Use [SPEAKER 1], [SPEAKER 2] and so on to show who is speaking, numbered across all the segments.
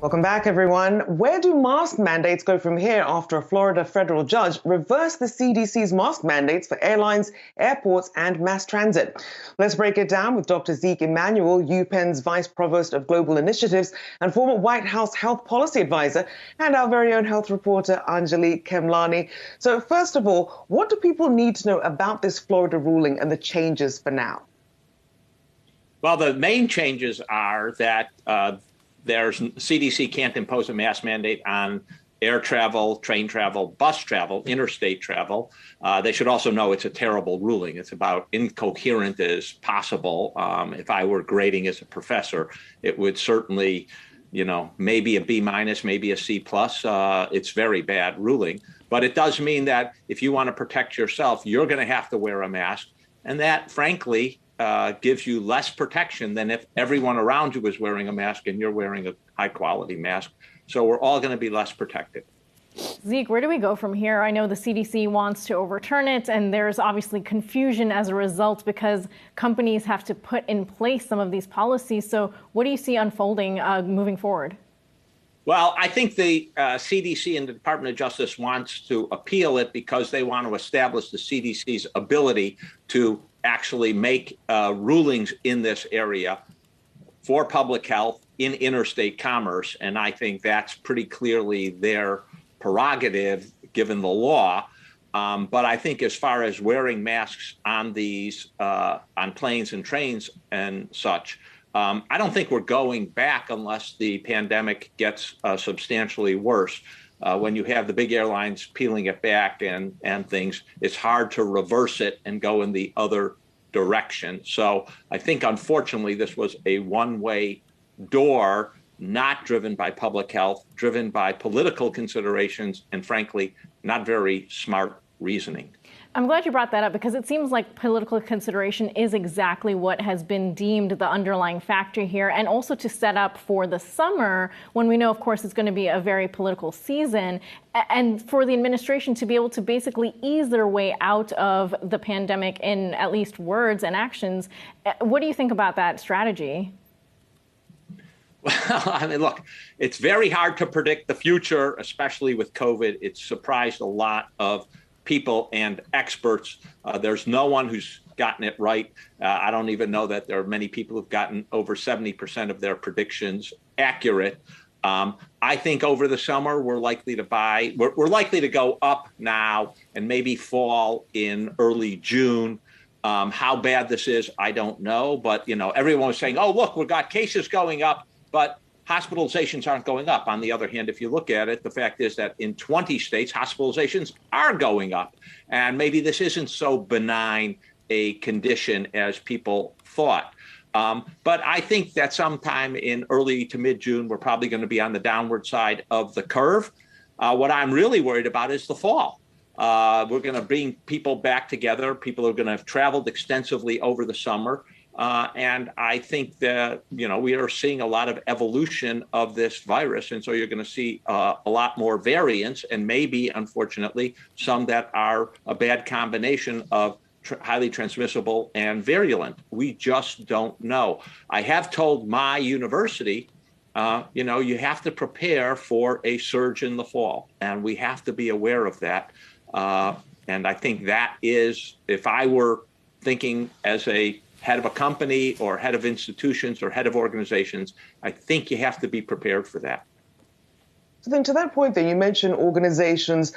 [SPEAKER 1] Welcome back, everyone. Where do mask mandates go from here after a Florida federal judge reversed the CDC's mask mandates for airlines, airports, and mass transit? Let's break it down with Dr. Zeke Emanuel, UPenn's Vice Provost of Global Initiatives and former White House Health Policy Advisor, and our very own health reporter, Anjali Kemlani. So first of all, what do people need to know about this Florida ruling and the changes for now?
[SPEAKER 2] Well, the main changes are that CDC can't impose a mask mandate on air travel, train travel, bus travel, interstate travel. They should also know it's a terrible ruling. It's about incoherent as possible. If I were grading as a professor, it would certainly, maybe a B minus, maybe a C plus. It's very bad ruling. But it does mean that if you want to protect yourself, you're going to have to wear a mask. And that, frankly, gives you less protection than if everyone around you is wearing a mask and you're wearing a high quality mask. So we're all going to be less protected.
[SPEAKER 3] Zeke, where do we go from here? I know the CDC wants to overturn it, and there's obviously confusion as a result because companies have to put in place some of these policies. So what do you see unfolding moving forward?
[SPEAKER 2] Well, I think the CDC and the Department of Justice wants to appeal it because they want to establish the CDC's ability to actually make rulings in this area for public health in interstate commerce. And I think that's pretty clearly their prerogative given the law. But I think as far as wearing masks on these on planes and trains and such, I don't think we're going back unless the pandemic gets substantially worse. When you have the big airlines peeling it back and things, it's hard to reverse it and go in the other direction. So I think, unfortunately, this was a one-way door, not driven by public health, driven by political considerations, and frankly, not very smart reasoning.
[SPEAKER 3] I'm glad you brought that up because it seems like political consideration is exactly what has been deemed the underlying factor here, and also to set up for the summer when we know, of course, it's going to be a very political season, and for the administration to be able to basically ease their way out of the pandemic in at least words and actions. What do you think about that strategy?
[SPEAKER 2] Well, I mean, look, it's very hard to predict the future, especially with COVID. It's surprised a lot of people and experts. There's no one who's gotten it right. I don't even know that there are many people who've gotten over 70% of their predictions accurate. I think over the summer, we're likely to go up now and maybe fall in early June. How bad this is, I don't know. But, everyone was saying, oh, look, we've got cases going up, but hospitalizations aren't going up. On the other hand, if you look at it, the fact is that in 20 states, hospitalizations are going up. And maybe this isn't so benign a condition as people thought. But I think that sometime in early to mid-June, we're probably going to be on the downward side of the curve. What I'm really worried about is the fall. We're going to bring people back together. People are going to have traveled extensively over the summer. And I think that, we are seeing a lot of evolution of this virus. And so you're going to see a lot more variants and maybe, unfortunately, some that are a bad combination of highly transmissible and virulent. We just don't know. I have told my university, you have to prepare for a surge in the fall, and we have to be aware of that. And I think that is, if I were thinking as a head of a company or head of institutions or head of organizations, I think you have to be prepared for that.
[SPEAKER 1] So then to that point, then you mentioned organizations,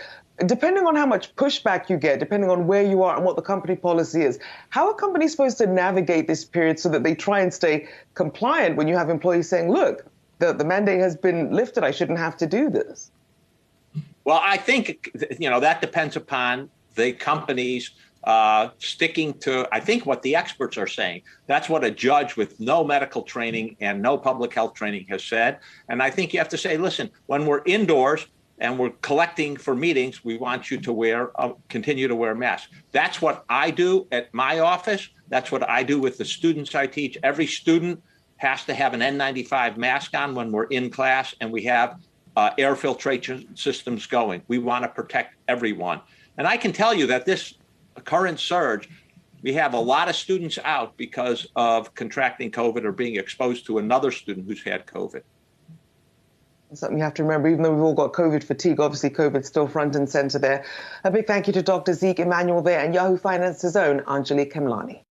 [SPEAKER 1] depending on how much pushback you get, depending on where you are and what the company policy is, how are companies supposed to navigate this period so that they try and stay compliant when you have employees saying, look, the mandate has been lifted, I shouldn't have to do this?
[SPEAKER 2] Well, I think, that depends upon the company's sticking to, I think, what the experts are saying. That's what a judge with no medical training and no public health training has said. And I think you have to say, listen, when we're indoors and we're collecting for meetings, we want you to continue to wear masks. That's what I do at my office. That's what I do with the students I teach. Every student has to have an N95 mask on when we're in class, and we have air filtration systems going. We want to protect everyone. And I can tell you that this current surge, we have a lot of students out because of contracting COVID or being exposed to another student who's had COVID.
[SPEAKER 1] Something you have to remember, even though we've all got COVID fatigue, obviously COVID's still front and center there. A big thank you to Dr. Zeke Emanuel there and Yahoo Finance's own Anjali Kemlani.